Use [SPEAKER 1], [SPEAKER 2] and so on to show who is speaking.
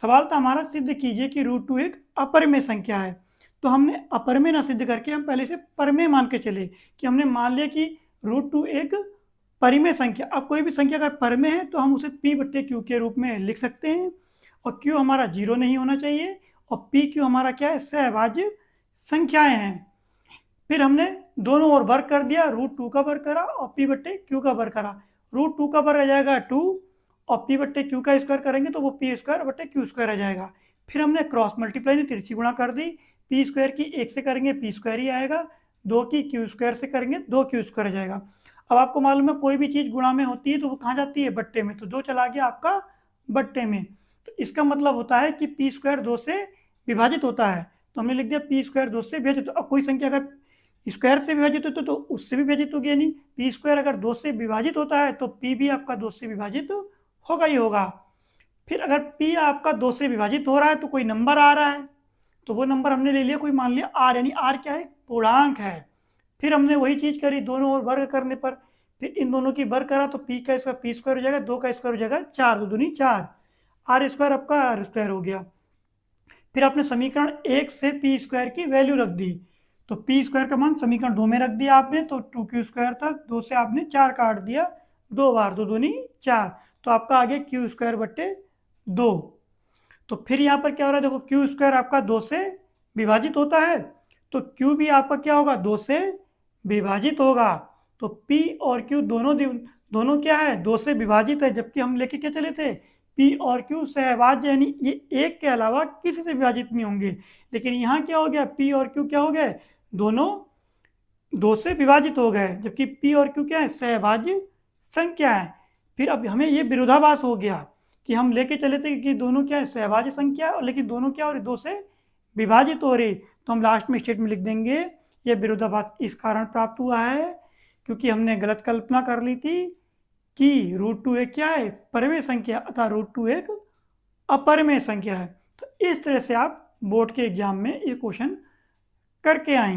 [SPEAKER 1] सवाल था हमारा सिद्ध कीजिए कि रूट 2 एक अपरिमेय संख्या है। तो हमने अपरिमेय ना सिद्ध करके हम पहले से परिमेय मान के चले कि हमने मान लिया कि रूट 2 एक परिमेय संख्या। अब कोई भी संख्या अगर परिमेय है तो हम उसे p/q के रूप में लिख सकते हैं और q हमारा 0 नहीं होना चाहिए और pq हमारा क्या है, सहभाज्य संख्याएं हैं। फिर हमने दोनों ओर वर्ग कर दिया, रूट 2 का वर्ग करा और p/q का वर्ग करा। रूट 2 का वर्ग आ जाएगा 2 और p/q का स्क्वायर करेंगे तो वो p²/q² आ जाएगा। फिर हमने क्रॉस मल्टीप्लाई तिरछी गुणा कर दी, p² की 1 से करेंगे p² ही आएगा, 2 की q² से करेंगे 2q² आ जाएगा। अब आपको मालूम है कोई भी चीज़ गुणा में होती है तो वो कहाँ जाती है, बट्टे में, तो 2 चला गया आपका बट्टे में। तो इसका मतलब होता है कि p² 2 से विभाजित होता है। तो हमने लिख दिया p² 2 से विभाजित। अब कोई संख्या अगर स्क्वायर से विभाजित होता तो उससे भी विभाजित होगी, यानी p² अगर 2 से विभाजित होता है तो p भी आपका 2 से विभाजित होगा ही होगा। फिर अगर p आपका 2 से विभाजित हो रहा है तो कोई नंबर आ रहा है, तो वो नंबर हमने ले लिया, कोई मान लिया r, यानी r क्या है, पूर्णांक है। फिर हमने वही चीज़ करी दोनों ओर वर्ग करने पर, फिर इन दोनों की वर्ग करा तो p का स्क्वायर p² हो जाएगा, 2 का स्क्वायर हो जाएगा 4, 2 दूनी 4, r² आपका r² हो गया। फिर आपने समीकरण 1 से p² की वैल्यू रख दी, तो p² का मान समीकरण 2 में रख दिया आपने, तो 2q² था, 2 से आपने 4 काट दिया, 2 बार 2 दूनी 4, तो आपका आ गया q²/2। तो फिर यहाँ पर क्या हो रहा है, देखो q² आपका 2 से विभाजित होता है तो q भी आपका क्या होगा, 2 से विभाजित होगा। तो p और q दोनों क्या है, 2 से विभाजित है, जबकि हम लेके क्या चले थे, p और q सहभाज्य, यानी ये एक के अलावा किसी से विभाजित नहीं होंगे। लेकिन यहाँ क्या हो गया, p और q क्या हो गए, दोनों 2 से विभाजित हो गए, जबकि p और q क्या है, सहभाज्य संख्या है। फिर अब हमें ये विरोधाभास हो गया कि हम लेके चले थे कि दोनों क्या है, सहभाज्य संख्या, और लेकिन दोनों क्या हो रही, 2 से विभाजित हो रही। तो हम लास्ट में स्टेटमेंट लिख देंगे, ये विरोधाभास इस कारण प्राप्त हुआ है क्योंकि हमने गलत कल्पना कर ली थी कि रूट 2 एक क्या है, परिमेय संख्या, अतः रूट 2 एक अपरिमेय संख्या है। तो इस तरह से आप बोर्ड के एग्जाम में ये क्वेश्चन करके आएंगे।